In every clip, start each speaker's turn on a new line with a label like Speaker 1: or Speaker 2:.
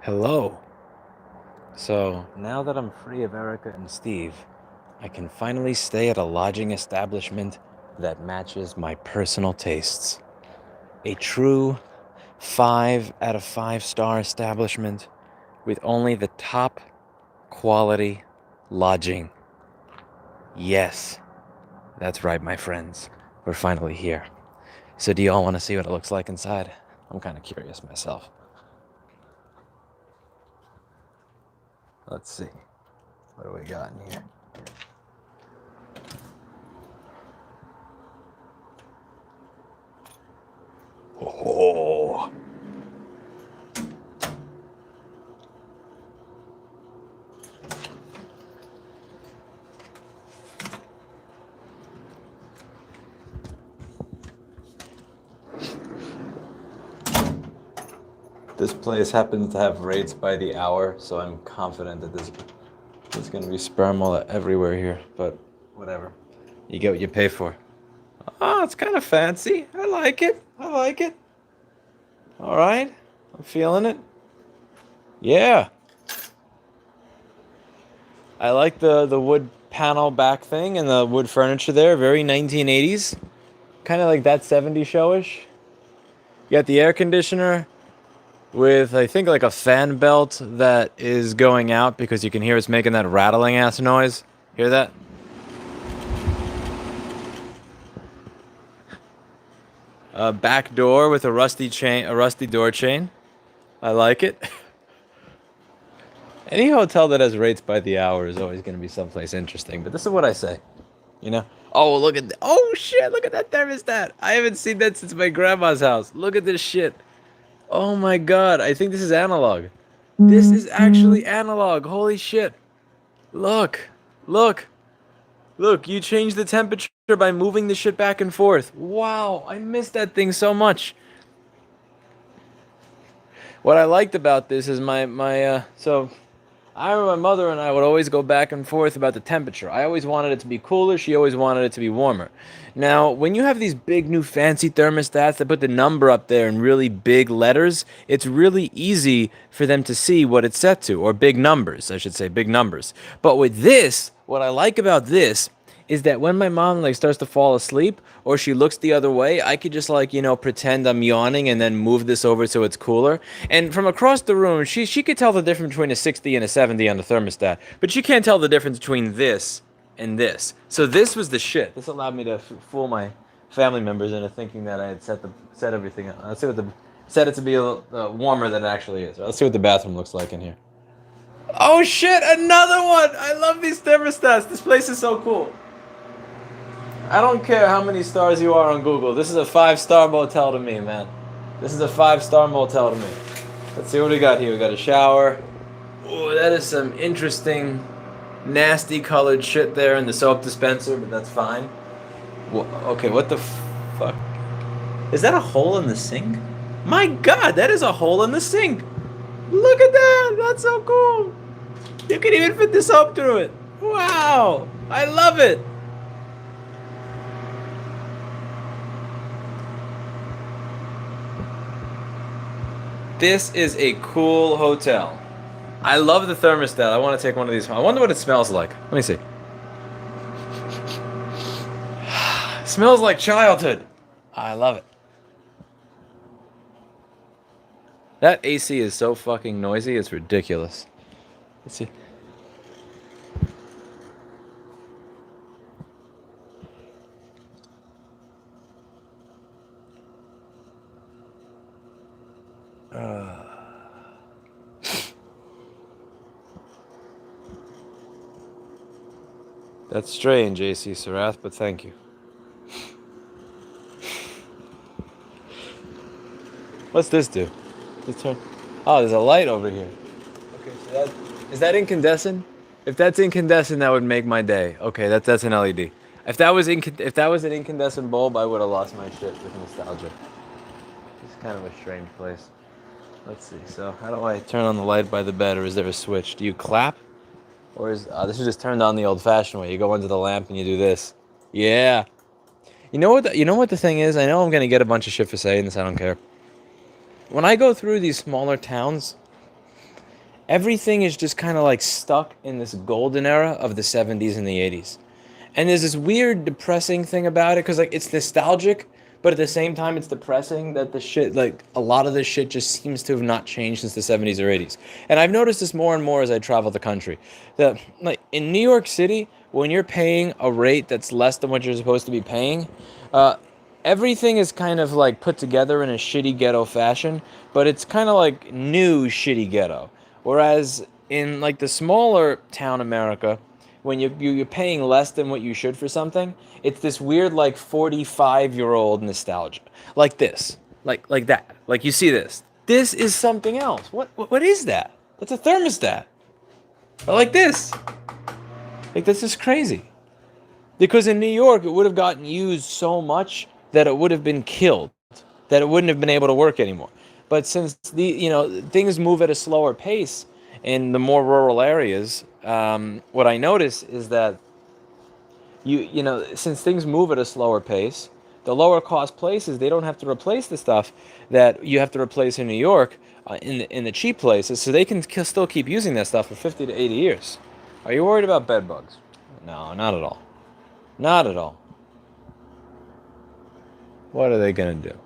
Speaker 1: Hello. So, now that I'm free of Erica and Steve, I can finally stay at a lodging establishment that matches my personal tastes. A true 5 out of 5-star establishment with only the top quality lodging. Yes, that's right, my friends. We're finally here. So, do you all want to see what it looks like inside? I'm kind of curious myself. Let's see. What do we got in here? Oh. This place happens to have rates by the hour, so I'm confident that there's going to be sperm all everywhere here, but whatever. You get what you pay for. Oh, it's kind of fancy. I like it. I like it. All right. I'm feeling it. Yeah. I like the wood panel back thing and the wood furniture there. Very 1980s. Kind of like that 70s showish. You got the air conditioner with, I think, like a fan belt that is going out because you can hear it's making that rattling ass noise. Hear that? A back door with a rusty door chain. I like it. Any hotel that has rates by the hour is always going to be someplace interesting, but this is what I say, you know? Oh, look at oh shit, look at that thermostat. I haven't seen that since my grandma's house. Look at this shit. Oh my god, I think this is analog. This is actually analog. Holy shit. Look. Look. Look, you change the temperature by moving the shit back and forth. Wow, I miss that thing so much. What I liked about this is so I remember my mother and I would always go back and forth about the temperature. I always wanted it to be cooler, she always wanted it to be warmer. Now, when you have these big new fancy thermostats that put the number up there in really big letters, it's really easy for them to see what it's set to, or big numbers, I should say, big numbers. But with this, what I like about this is that when my mom like starts to fall asleep or she looks the other way, I could just like, pretend I'm yawning and then move this over so it's cooler. And from across the room, she could tell the difference between a 60 and a 70 on the thermostat, but she can't tell the difference between this and this. So this was the shit. This allowed me to fool my family members into thinking that I had set everything up. Let's see what set it to be a little warmer than it actually is. Let's see what the bathroom looks like in here. Oh shit, another one! I love these thermostats. This place is so cool. I don't care how many stars you are on Google. This is a 5-star motel to me, man. This is a 5-star motel to me. Let's see what we got here. We got a shower. Oh, that is some interesting, nasty colored shit there in the soap dispenser, but that's fine. Well, okay, what the fuck? Is that a hole in the sink? My god, that is a hole in the sink. Look at that. That's so cool. You can even fit the soap through it. Wow. I love it. This is a cool hotel. I love the thermostat. I want to take one of these. I wonder what it smells like. Let me see. It smells like childhood. I love it. That AC is so fucking noisy, it's ridiculous. Let's see. That's strange, AC Sarath, but thank you. What's this do? Let's turn. Oh, there's a light over here. Okay, so is that incandescent? If that's incandescent, that would make my day. Okay, that's an LED. If that was an incandescent bulb, I would have lost my shit with nostalgia. It's kind of a strange place. Let's see. So how do I turn on the light by the bed, or is there a switch? Do you clap? Or is this is just turned on the old-fashioned way? You go under the lamp and you do this. Yeah. You know what the thing is? I know I'm gonna get a bunch of shit for saying this. I don't care. When I go through these smaller towns, Everything is just kind of like stuck in this golden era of the 70s and the 80s. And there's this weird depressing thing about it because like it's nostalgic, but at the same time it's depressing that the shit like a lot of this shit just seems to have not changed since the 70s or 80s. And I've noticed this more and more as I travel the country. That like in New York City, when you're paying a rate that's less than what you're supposed to be paying, uh, everything is kind of like put together in a shitty ghetto fashion, but it's kind of like new shitty ghetto. Whereas in like the smaller town America, when you're paying less than what you should for something, it's this weird like 45-year-old nostalgia, like this, like that, like you see this. This is something else. What is that? That's a thermostat. Or like this. Like this is crazy. Because in New York, it would have gotten used so much that it would have been killed, that it wouldn't have been able to work anymore. But since things move at a slower pace in the more rural areas, what I notice is that since things move at a slower pace, the lower cost places they don't have to replace the stuff that you have to replace in New York in the cheap places, so they can still keep using that stuff for 50 to 80 years. Are you worried about bed bugs? No, not at all. Not at all. What are they gonna do?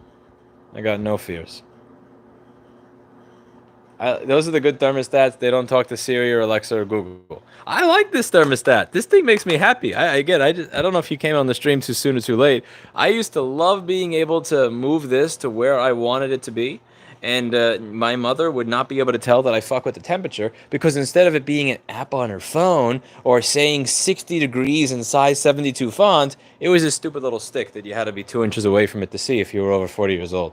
Speaker 1: I got no fears. Those are the good thermostats. They don't talk to Siri or Alexa or Google. I like this thermostat. This thing makes me happy. I don't know if you came on the stream too soon or too late. I used to love being able to move this to where I wanted it to be, and my mother would not be able to tell that I fuck with the temperature because instead of it being an app on her phone or saying 60 degrees in size 72 font, it was a stupid little stick that you had to be 2 inches away from it to see if you were over 40 years old.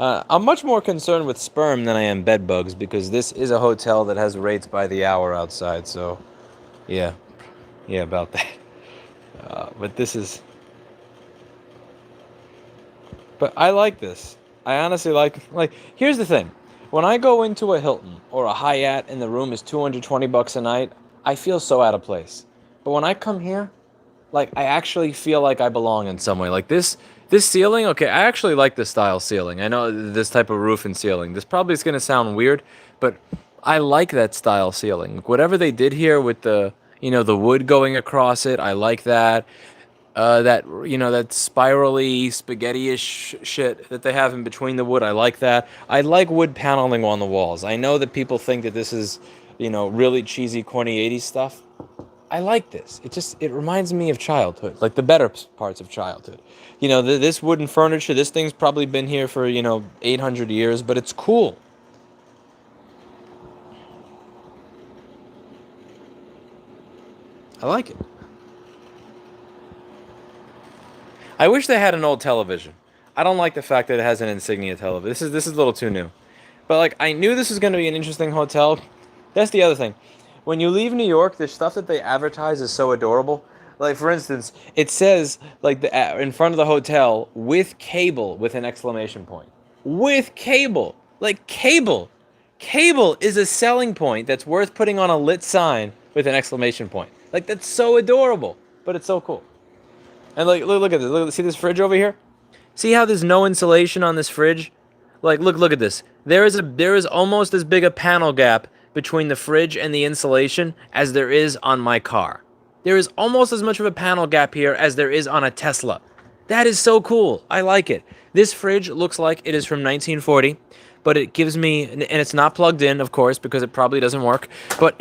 Speaker 1: I'm much more concerned with sperm than I am bed bugs because this is a hotel that has rates by the hour outside. So, yeah, about that. But this is. But I like this. I honestly like. Here's the thing: when I go into a Hilton or a Hyatt and the room is $220 a night, I feel so out of place. But when I come here, like I actually feel like I belong in some way. Like this ceiling, okay, I actually like this style ceiling. I know this type of roof and ceiling. This probably is gonna sound weird, but I like that style ceiling. Whatever they did here with the wood going across it, I like that. That spirally spaghetti-ish shit that they have in between the wood, I like that. I like wood paneling on the walls. I know that people think that this is, really cheesy, corny 80s stuff. I like this. It reminds me of childhood, like the better parts of childhood. This wooden furniture, this thing's probably been here for, 800 years, but it's cool. I like it. I wish they had an old television. I don't like the fact that it has an insignia television. This is a little too new. But like I knew this was going to be an interesting hotel. That's the other thing. When you leave New York, the stuff that they advertise is so adorable. Like for instance, it says like in front of the hotel with cable with an exclamation point. With cable. Like cable. Cable is a selling point that's worth putting on a lit sign with an exclamation point. Like that's so adorable, but it's so cool. And like look at this. See this fridge over here? See how there's no insulation on this fridge? Like look at this. There is almost as big a panel gap between the fridge and the insulation as there is on my car. There is almost as much of a panel gap here as there is on a Tesla. That is so cool. I like it. This fridge looks like it is from 1940, but it gives me, and it's not plugged in, of course, because it probably doesn't work, but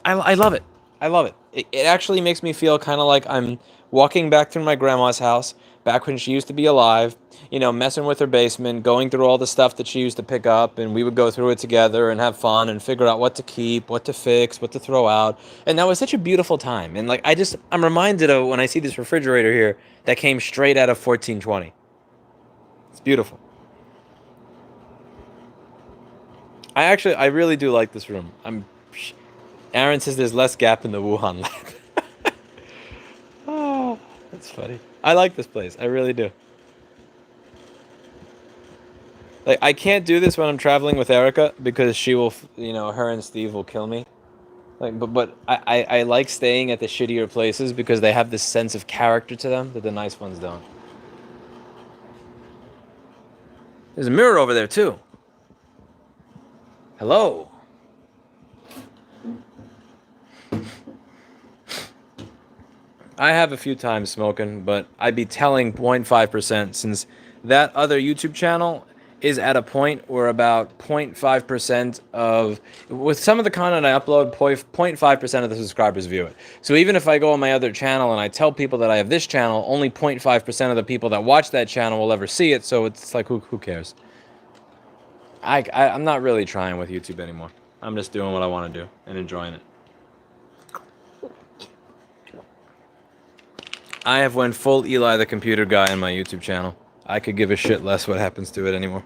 Speaker 1: I love it. I love it. It actually makes me feel kind of like I'm walking back through my grandma's house, back when she used to be alive, messing with her basement, going through all the stuff that she used to pick up, and we would go through it together and have fun and figure out what to keep, what to fix, what to throw out. And that was such a beautiful time. And like I'm reminded of when I see this refrigerator here that came straight out of 1420. It's beautiful. I really do like this room. Aaron says there's less gap in the Wuhan lab. Oh, that's funny. I like this place. I really do. Like, I can't do this when I'm traveling with Erica because she will, her and Steve will kill me. Like, but I like staying at the shittier places because they have this sense of character to them that the nice ones don't. There's a mirror over there too. Hello. I have a few times smoking, but I'd be telling 0.5% since that other YouTube channel is at a point where about 0.5% of, with some of the content I upload, 0.5% of the subscribers view it. So even if I go on my other channel and I tell people that I have this channel, only 0.5% of the people that watch that channel will ever see it. So it's like, who cares? I'm not really trying with YouTube anymore. I'm just doing what I want to do and enjoying it. I have went full Eli the computer guy on my YouTube channel. I could give a shit less what happens to it anymore.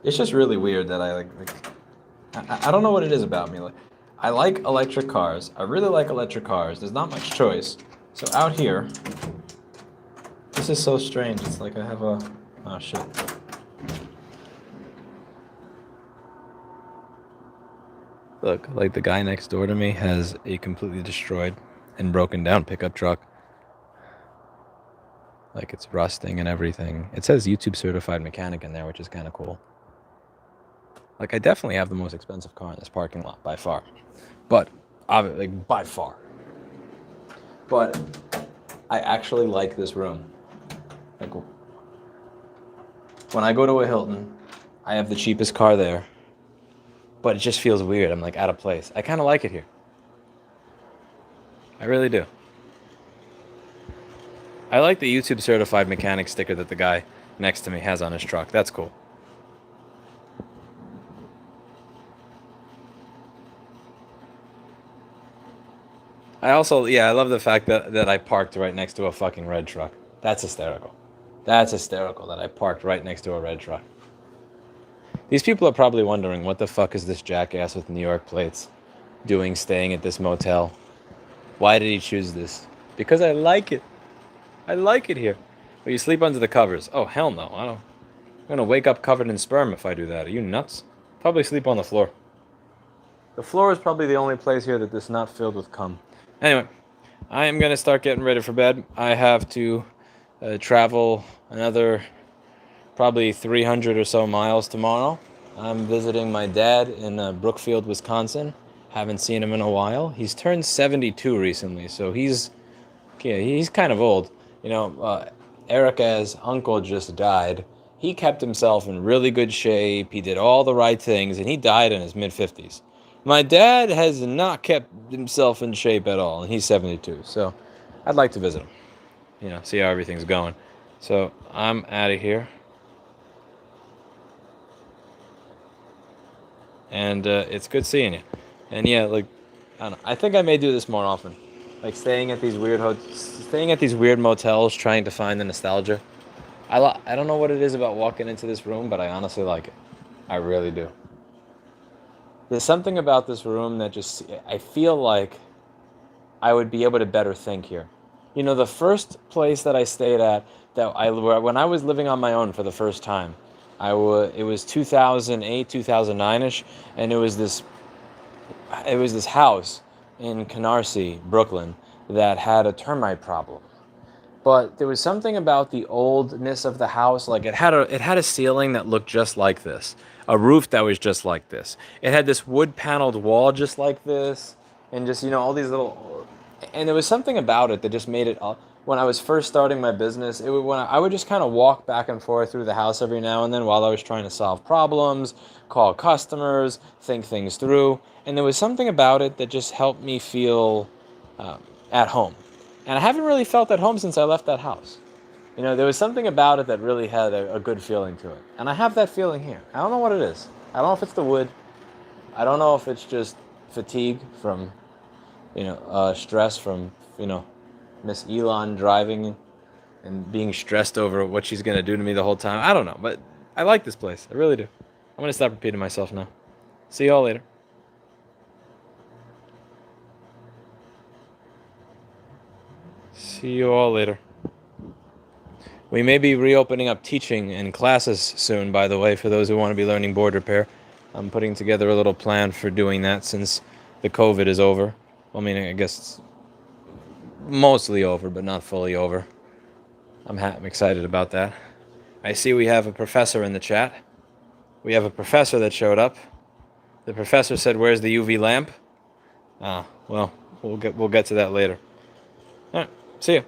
Speaker 1: It's just really weird that I don't know what it is about me. Like, I like electric cars. I really like electric cars. There's not much choice. So out here, this is so strange. It's like I have a, oh shit. Look, like the guy next door to me has a completely destroyed and broken down pickup truck. Like it's rusting and everything. It says YouTube certified mechanic in there, which is kind of cool. Like I definitely have the most expensive car in this parking lot by far. But, like by far. But I actually like this room. Like when I go to a Hilton, I have the cheapest car there. But it just feels weird. I'm like out of place. I kind of like it here. I really do. I like the YouTube certified mechanic sticker that the guy next to me has on his truck. That's cool. I also, yeah, I love the fact that I parked right next to a fucking red truck. That's hysterical. That's hysterical that I parked right next to a red truck. These people are probably wondering, what the fuck is this jackass with New York plates doing staying at this motel? Why did he choose this? Because I like it. I like it here. But you sleep under the covers. Oh, hell no. I'm going to wake up covered in sperm if I do that. Are you nuts? Probably sleep on the floor. The floor is probably the only place here that is not filled with cum. Anyway, I am going to start getting ready for bed. I have to travel another probably 300 or so miles tomorrow. I'm visiting my dad in Brookfield, Wisconsin. Haven't seen him in a while. He's turned 72 recently, so he's kind of old. You know, Erica's uncle just died. He kept himself in really good shape. He did all the right things, and he died in his mid-50s. My dad has not kept himself in shape at all, and he's 72. So I'd like to visit him. You know, see how everything's going. So I'm out of here. And it's good seeing you. And yeah, like, I don't know. I think I may do this more often. Like staying at these weird motels, trying to find the nostalgia. I don't know what it is about walking into this room, but I honestly like it. I really do. There's something about this room that just, I feel like I would be able to better think here. You know, the first place that I stayed at, when I was living on my own for the first time, it was 2008, 2009ish, and it was this house in Canarsie, Brooklyn, that had a termite problem. But there was something about the oldness of the house. Like it had a ceiling that looked just like this, a roof that was just like this. It had this wood paneled wall just like this, and just, you know, all these little. And there was something about it that just made it. When I was first starting my business, I would just kind of walk back and forth through the house every now and then while I was trying to solve problems, call customers, think things through. And there was something about it that just helped me feel at home. And I haven't really felt at home since I left that house. You know, there was something about it that really had a good feeling to it. And I have that feeling here. I don't know what it is. I don't know if it's the wood. I don't know if it's just fatigue from, stress from, Miss Elon driving and being stressed over what she's going to do to me the whole time. I don't know, but I like this place. I really do. I'm going to stop repeating myself now. See y'all later. See you all later. We may be reopening up teaching and classes soon, by the way, for those who want to be learning board repair. I'm putting together a little plan for doing that since the COVID is over. I mean, I guess it's mostly over, but not fully over. I'm excited about that. I see we have a professor in the chat. We have a professor that showed up. The professor said, "Where's the UV lamp?" Ah, well, we'll get to that later. All right, see you.